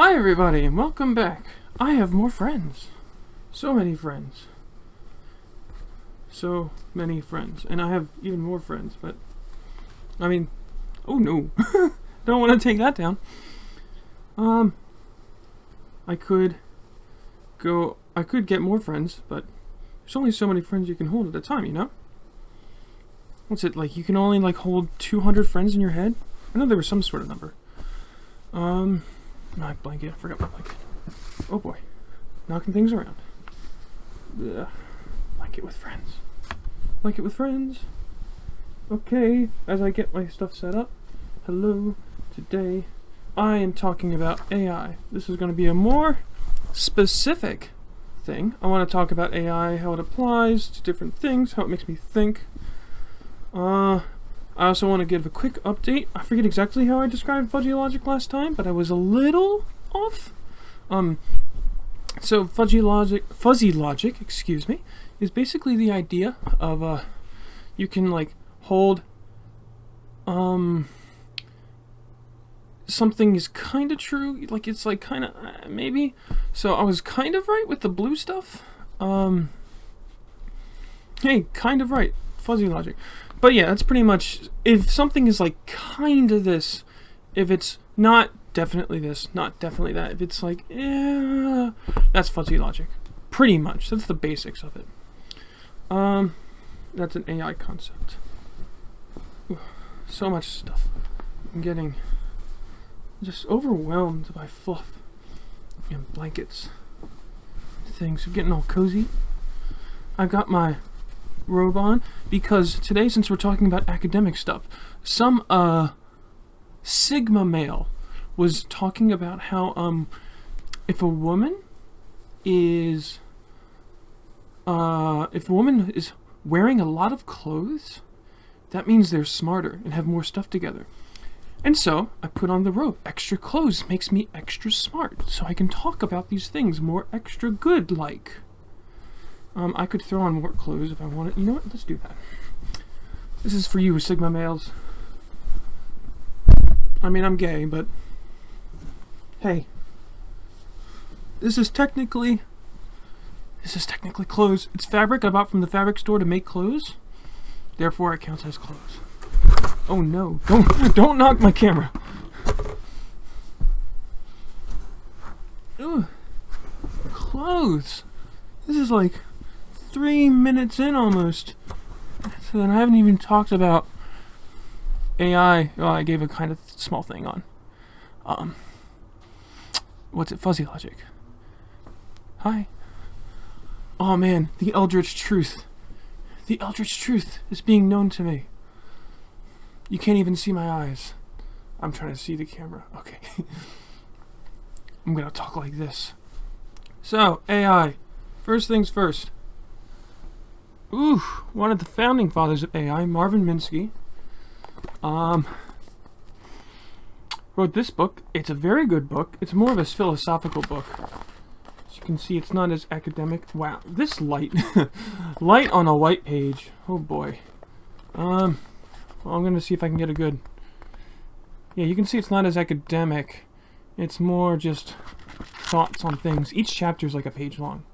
Hi everybody and welcome back. I have more friends. So many friends. So many friends. And I have even more friends, but I mean, oh no. Don't want to take that down. I could get more friends, but there's only so many friends you can hold at a time, you know? What's it like? You can only hold 200 friends in your head? I know there was some sort of number. My blanket. I forgot my blanket. Oh boy. Knocking things around. Ugh. Blanket with friends. Blanket with friends. Okay, as I get my stuff set up. Hello. Today, I am talking about AI. This is going to be a more specific thing. I want to talk about AI, how it applies to different things, how it makes me think. I also want to give a quick update. I forget exactly how I described fuzzy logic last time, but I was a little off. So fuzzy logic, excuse me, is basically the idea of you can hold something is kind of true, it's kind of maybe. So I was kind of right with the blue stuff. Hey, kind of right, fuzzy logic. But yeah, that's pretty much, if something is kind of this, if it's not definitely this, not definitely that, if it's that's fuzzy logic. Pretty much, that's the basics of it. That's an AI concept. Ooh, so much stuff. I'm getting just overwhelmed by fluff and blankets. Things are getting all cozy. I've got my robe on because today, since we're talking about academic stuff, some Sigma male was talking about how if a woman is wearing a lot of clothes, that means they're smarter and have more stuff together. And so I put on the robe. Extra clothes makes me extra smart, so I can talk about these things more extra good like. I could throw on more clothes if I wanted. You know what? Let's do that. This is for you, Sigma males. I mean, I'm gay, but hey, this is technically clothes. It's fabric I bought from the fabric store to make clothes. Therefore, it counts as clothes. Oh no! Don't knock my camera. Ugh. Clothes. This is 3 minutes in almost. So then I haven't even talked about AI. Well, I gave a kind of small thing on. What's it? Fuzzy logic. Hi. Oh man, the Eldritch truth. The Eldritch truth is being known to me. You can't even see my eyes. I'm trying to see the camera. Okay. I'm gonna talk like this. So, AI. First things first. Ooh, one of the founding fathers of AI, Marvin Minsky, wrote this book. It's a very good book. It's more of a philosophical book. As you can see, it's not as academic. Wow, this light. Light on a white page. Oh boy. Well, I'm going to see if I can get a good... Yeah, you can see it's not as academic. It's more just thoughts on things. Each chapter is a page long.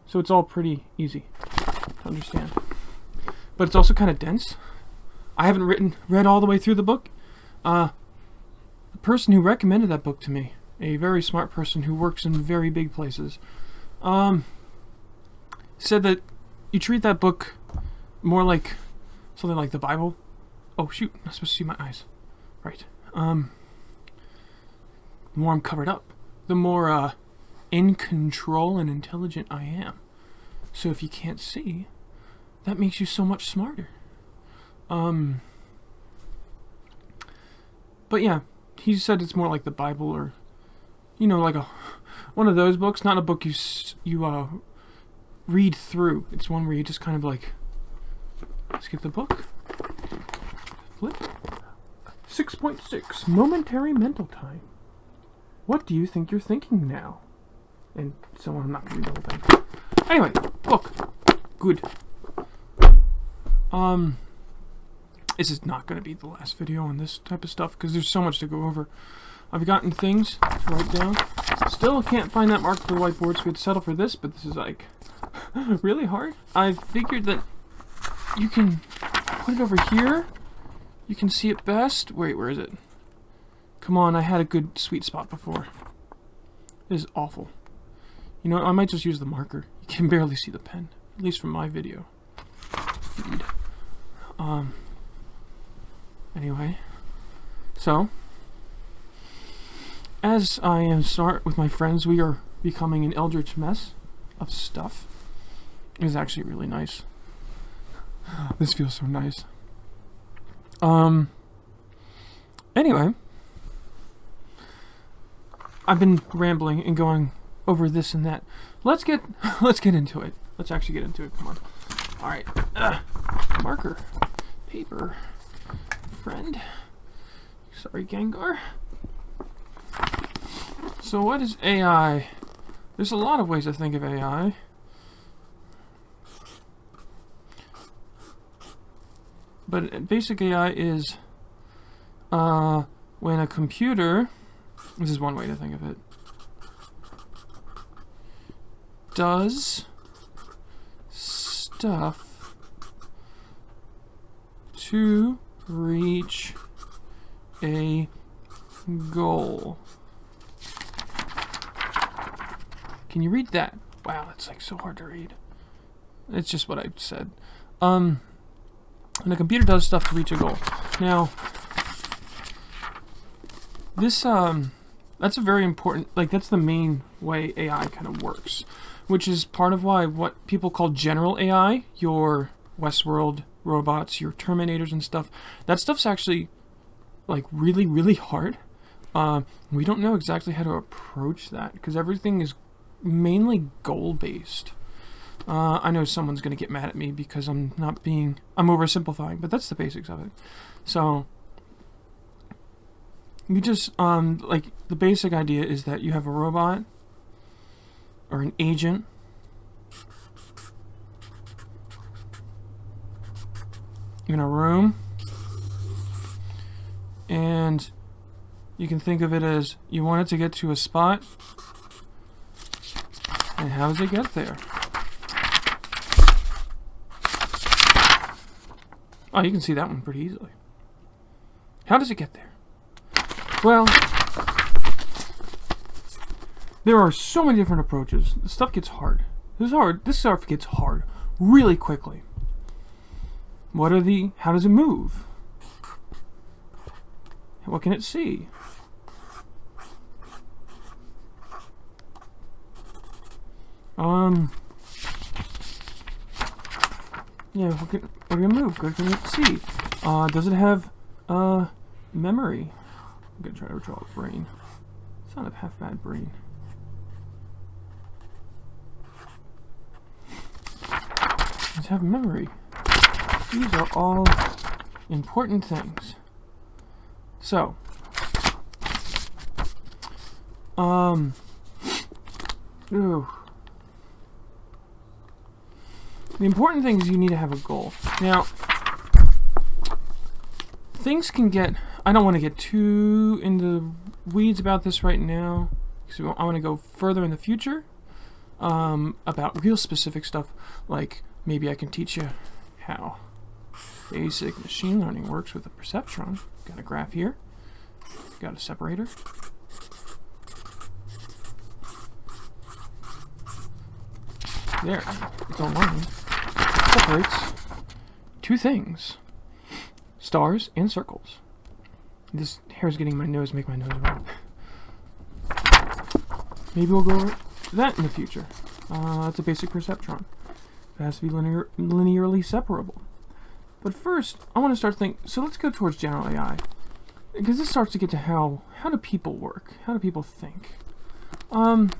So it's all pretty easy to understand. But it's also kind of dense. I haven't read all the way through the book. The person who recommended that book to me, a very smart person who works in very big places, said that you treat that book more like something like the Bible. Oh shoot, I'm not supposed to see my eyes. Right. The more I'm covered up, the more in control and intelligent I am. So if you can't see, that makes you so much smarter. But yeah, he said it's more like the Bible, or one of those books, not a book you read through. It's one where you just kind of skip the book. Flip. 6.6 Momentary mental time. What do you think you're thinking now? And so on. I'm not going to read the whole thing. Anyway, book. Good. This is not going to be the last video on this type of stuff because there's so much to go over. I've gotten things to write down. Still can't find that marker for the whiteboard, so we had to settle for this, but this is like really hard. I figured that you can put it over here. You can see it best. Wait, where is it? Come on, I had a good sweet spot before. This is awful. You know what, I might just use the marker. You can barely see the pen, at least from my video feed. Anyway, so as I am start with my friends, we are becoming an eldritch mess of stuff. It is actually really nice. This feels so nice. Anyway, I've been rambling and going over this and that. Let's get into it. Let's actually get into it. Come on. All right. Marker, paper, friend. Sorry, Gengar. So what is AI? There's a lot of ways to think of AI. But basic AI is when a computer, this is one way to think of it, does stuff to reach a goal. Can you read that? Wow, that's like so hard to read. It's just what I said. And a computer does stuff to reach a goal. Now, this that's a very important, like that's the main way AI kind of works, which is part of why what people call general AI, your Westworld robots, your Terminators and stuff, that stuff's actually like really, really hard. We don't know exactly how to approach that because everything is mainly goal-based. I know someone's going to get mad at me because I'm oversimplifying, but that's the basics of it. So, you just, like, the basic idea is that you have a robot or an agent in a room, and you can think of it as you want it to get to a spot, and how does it get there? Oh, you can see that one pretty easily. How does it get there? Well, there are so many different approaches. This stuff gets hard. This stuff gets hard really quickly. How does it move? What can it see? Yeah, what can it move? What can it see? Does it have, memory? I'm gonna try to draw a brain. It's not a half-bad brain. Does it have memory? These are all important things. So, ooh. The important thing is you need to have a goal. Now, things can get, I don't want to get too into weeds about this right now, because I want to go further in the future about real specific stuff, like maybe I can teach you how basic machine learning works with a perceptron. Got a graph here, got a separator. There, it's online. Separates two things, stars and circles. This hair's getting my nose, make my nose red. Maybe we'll go over that in the future. It's a basic perceptron. It has to be linearly separable. But first, I want to start thinking, so let's go towards general AI. Because this starts to get to how do people work? How do people think? And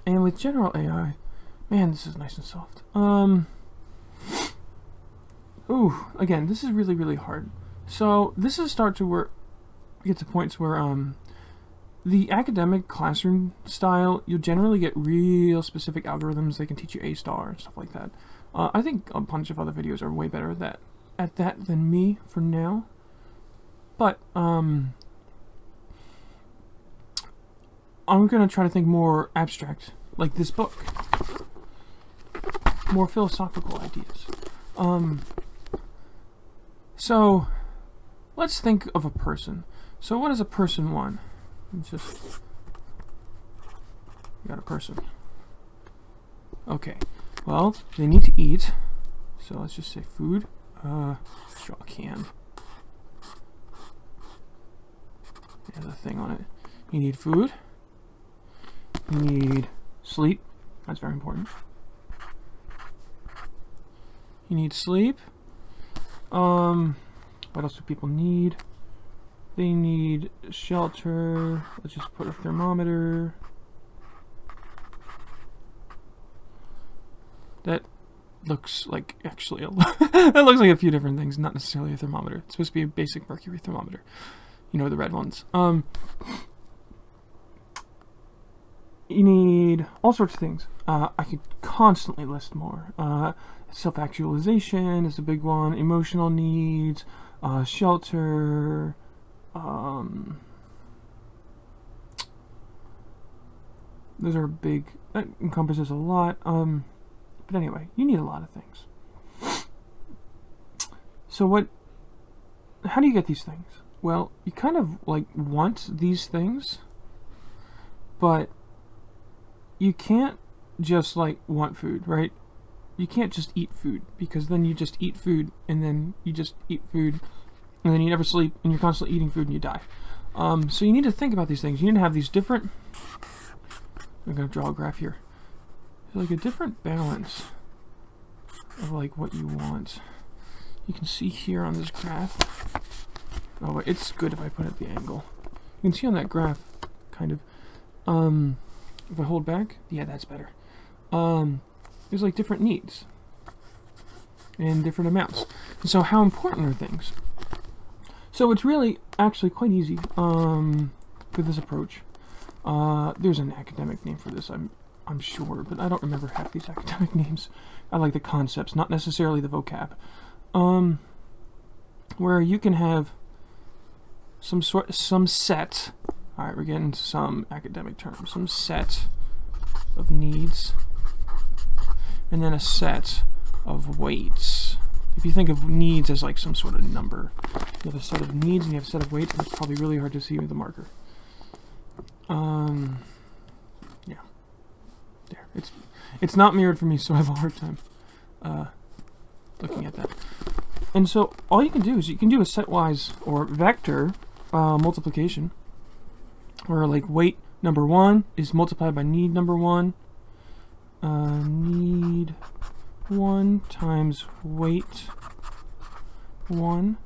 with general AI, man, this is nice and soft. Ooh, again, this is really, really hard. So this is start to get to points where the academic classroom style, you'll generally get real specific algorithms. They can teach you A-star and stuff like that. I think a bunch of other videos are way better at that than me for now. But I'm going to try to think more abstract, like this book. More philosophical ideas. So, let's think of a person. So what does a person want? It's just... You got a person. Okay. Well, they need to eat. So let's just say food. Draw a can. There's a thing on it. You need food. You need sleep. That's very important. You need sleep. What else do people need? They need shelter. Let's just put a thermometer. That looks like actually that looks like a few different things, not necessarily a thermometer. It's supposed to be a basic mercury thermometer. You know, the red ones. You need all sorts of things. I could constantly list more. Self-actualization is a big one. Emotional needs, shelter. Those are big. That encompasses a lot. But anyway, you need a lot of things. So how do you get these things? Well, you kind of like want these things, but you can't just like want food, right? You can't just eat food, because then you just eat food and then you just eat food and then you never sleep and you're constantly eating food and you die. So you need to think about these things. You need to have these different... I'm going to draw a graph here. There's like a different balance of like what you want. You can see here on this graph. Oh wait, it's good if I put it at the angle. You can see on that graph, kind of. If I hold back, yeah, that's better. There's like different needs and different amounts. And so how important are things? So it's really actually quite easy with this approach. There's an academic name for this, I'm sure, but I don't remember half these academic names. I like the concepts, not necessarily the vocab. Where you can have some set. All right, we're getting to some academic terms. Some set of needs, and then a set of weights. If you think of needs as like some sort of number, you have a set of needs and you have a set of weights, and it's probably really hard to see with the marker. Yeah. There. It's not mirrored for me, so I have a hard time looking at that. And so all you can do is you can do a setwise or vector multiplication, where like weight number 1 is multiplied by need number 1. Need 1 times weight 1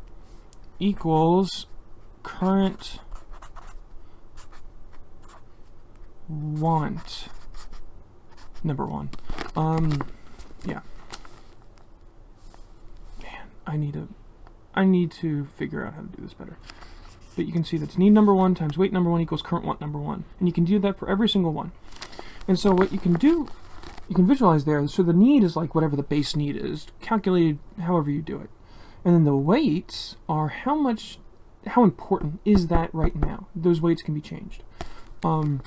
equals current want number 1. Yeah. Man, I need to figure out how to do this better. But you can see that's need number 1 times weight number 1 equals current want number 1. And you can do that for every single one. And so what you can do, you can visualize there, so the need is like whatever the base need is, calculated however you do it. And then the weights are how important is that right now? Those weights can be changed. And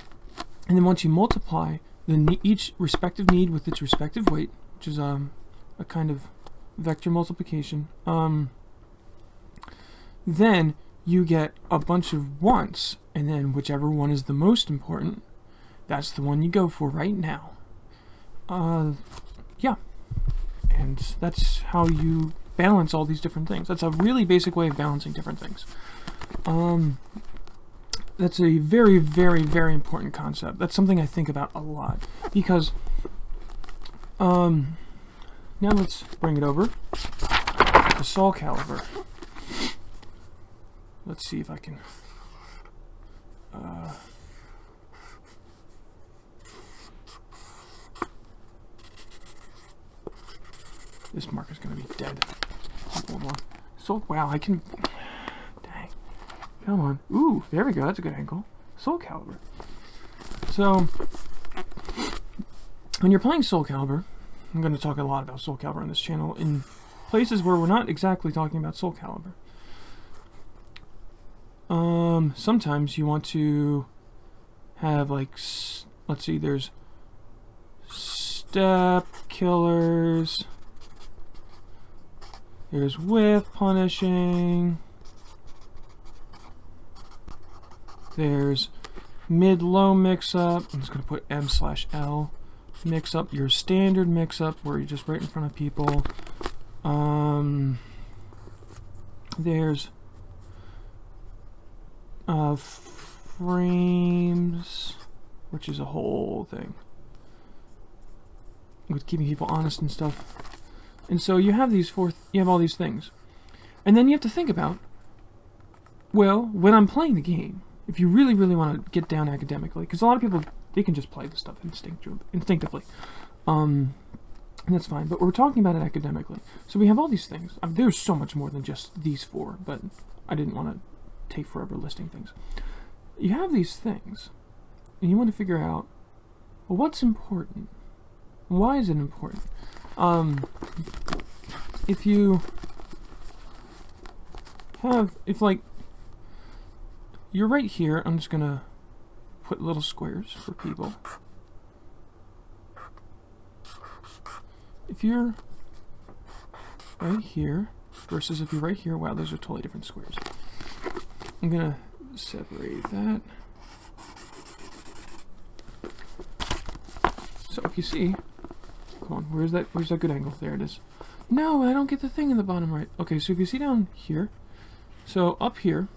then once you multiply each respective need with its respective weight, which is a kind of vector multiplication, then you get a bunch of wants, and then whichever one is the most important, that's the one you go for right now. Yeah. And that's how you balance all these different things. That's a really basic way of balancing different things. That's a very, very, very important concept. That's something I think about a lot. Because, now let's bring it over to Soulcalibur. Let's see if I can, this marker's gonna be dead. Hold on. Wow, I can, dang. Come on. Ooh, there we go, that's a good angle. Soulcalibur. So, when you're playing Soulcalibur, I'm gonna talk a lot about Soulcalibur on this channel in places where we're not exactly talking about Soulcalibur. Sometimes you want to have like, let's see, there's step killers, there's whiff punishing, there's mid-low mix-up. I'm just going to put M/L. Mix-up, your standard mix-up where you're just right in front of people. There's frames, which is a whole thing with keeping people honest and stuff. And so you have these you have all these things. And then you have to think about, well, when I'm playing the game, if you really, really want to get down academically, because a lot of people, they can just play this stuff instinctively. And that's fine, but we're talking about it academically. So we have all these things. I mean, there's so much more than just these four, but I didn't want to take forever listing things. You have these things, and you want to figure out, well, what's important? Why is it important? If like, you're right here, I'm just gonna put little squares for people. If you're right here versus if you're right here, wow, those are totally different squares. I'm gonna separate that. So if you see, come on, where's that good angle? There it is. No, I don't get the thing in the bottom right. Okay, so if you see down here, so up here,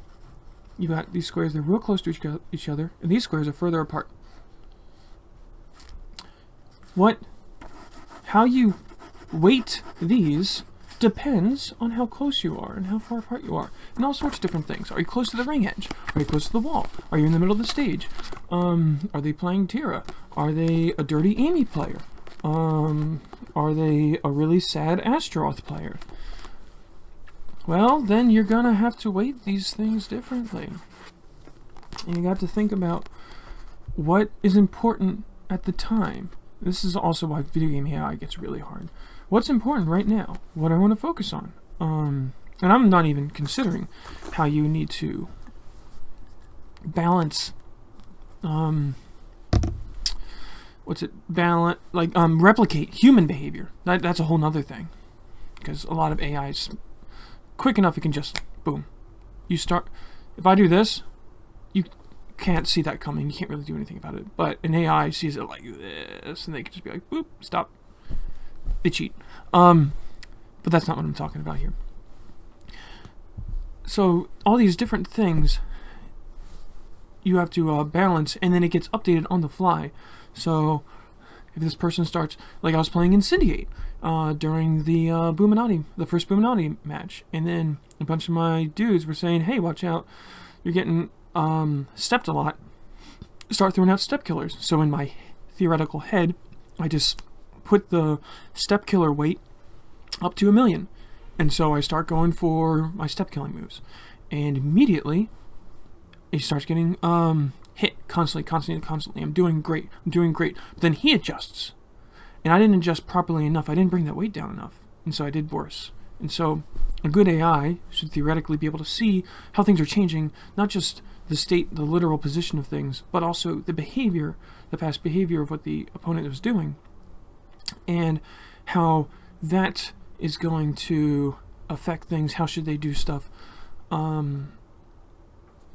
you got these squares, they're real close to each other, and these squares are further apart. How you weight these depends on how close you are and how far apart you are, and all sorts of different things. Are you close to the ring edge? Are you close to the wall? Are you in the middle of the stage? Are they playing Tira? Are they a dirty Amy player? Are they a really sad Astaroth player? Well, then you're gonna have to weight these things differently. And you got to think about what is important at the time. This is also why video game AI gets really hard. What's important right now? What I want to focus on? And I'm not even considering how you need to balance, replicate human behavior. That's a whole nother thing. Because a lot of AI is quick enough, it can just, boom. If I do this, you can't see that coming. You can't really do anything about it. But an AI sees it like this, and they can just be like, boop, stop. They cheat. But that's not what I'm talking about here. So all these different things you have to balance, and then it gets updated on the fly. So if this person starts, like I was playing Incendiate during the first Boominati match, and then a bunch of my dudes were saying, hey, watch out, you're getting stepped a lot, start throwing out step killers. So in my theoretical head, I just put the step killer weight up to 1,000,000, and so I start going for my step killing moves, and immediately he starts getting hit constantly. I'm doing great. But then he adjusts, and I didn't adjust properly enough. I didn't bring that weight down enough, and so I did worse. And so a good AI should theoretically be able to see how things are changing, not just the state, the literal position of things, but also the behavior, the past behavior of what the opponent was doing, and how that is going to affect things. How should they do stuff?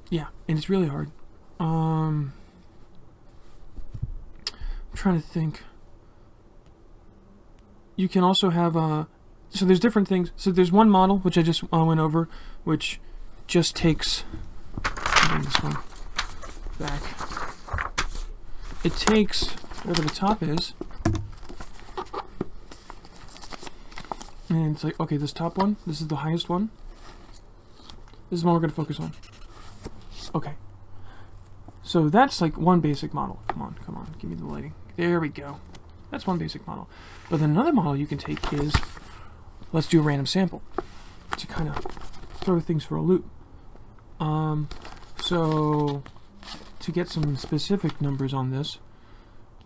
Yeah, and it's really hard. I'm trying to think. You can also have so there's different things. So there's one model which I just went over, which just takes, bring this one back. It takes whatever the top is, and it's like, okay, this top one, this is the highest one. This is what we're going to focus on. Okay. So that's like one basic model. Come on, give me the lighting. There we go. That's one basic model. But then another model you can take is, let's do a random sample to kind of throw things for a loop. So to get some specific numbers on this,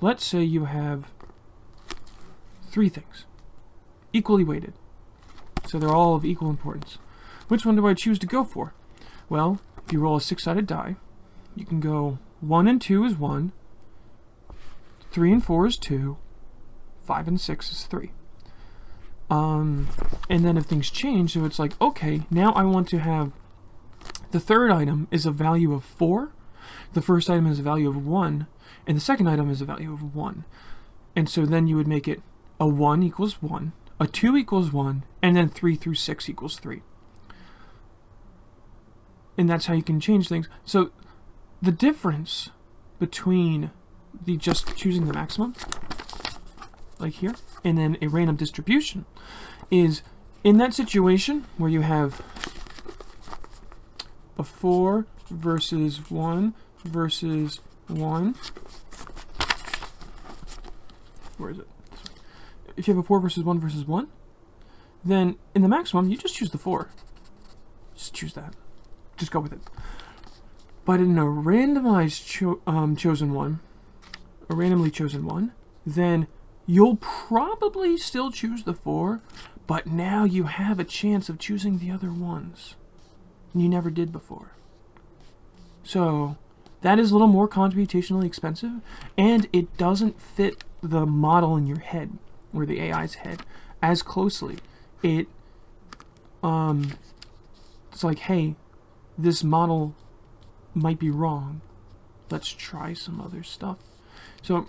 let's say you have 3 things, equally weighted. So they're all of equal importance. Which one do I choose to go for? Well, if you roll a 6-sided die, you can go 1 and 2 is 1, 3 and 4 is 2, 5 and 6 is 3. And then if things change, so it's like, okay, now I want to have the third item is a value of 4, the first item is a value of 1, and the second item is a value of 1. And so then you would make it a 1 equals 1, a 2 equals 1, and then 3 through 6 equals 3. And that's how you can change things. So the difference between the just choosing the maximum, like here, and then a random distribution, is in that situation where you have a 4 versus 1 versus 1. Where is it? If you have a 4 versus 1 versus 1, then in the maximum, you just choose the 4. Just choose that. Just go with it. But in a randomized chosen one, a randomly chosen one, then you'll probably still choose the 4, but now you have a chance of choosing the other ones. And you never did before. So that is a little more computationally expensive, and it doesn't fit the model in your head, or the AI's head, as closely. It's like, hey, this model might be wrong. Let's try some other stuff. So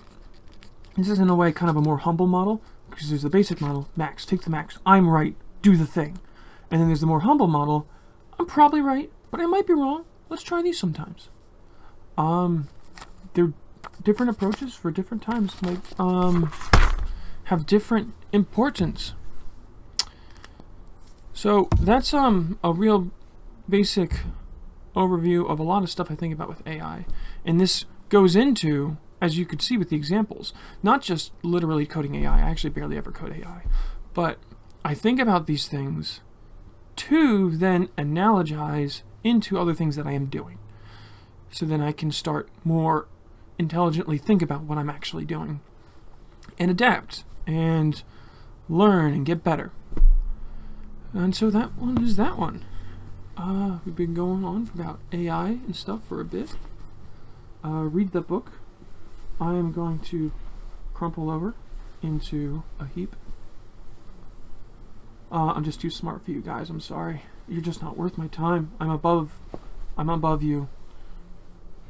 this is in a way kind of a more humble model, because there's the basic model, max, take the max, I'm right, do the thing. And then there's the more humble model, I'm probably right, but I might be wrong. Let's try these sometimes. They're different approaches for different times, like have different importance. So that's a real basic overview of a lot of stuff I think about with AI. And this goes into, as you could see with the examples, not just literally coding AI. I actually barely ever code AI. But I think about these things to then analogize into other things that I am doing. So then I can start more intelligently think about what I'm actually doing and adapt and learn and get better. And so that one is that one. We've been going on about AI and stuff for a bit. Read the book. I am going to crumple over into a heap. I'm just too smart for you guys. I'm sorry. You're just not worth my time. I'm above you.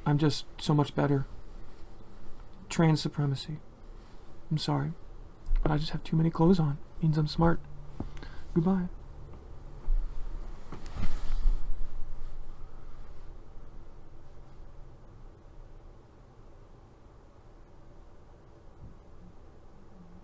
I'm just so much better. Trans supremacy. I'm sorry. But I just have too many clothes on. Means I'm smart. Goodbye.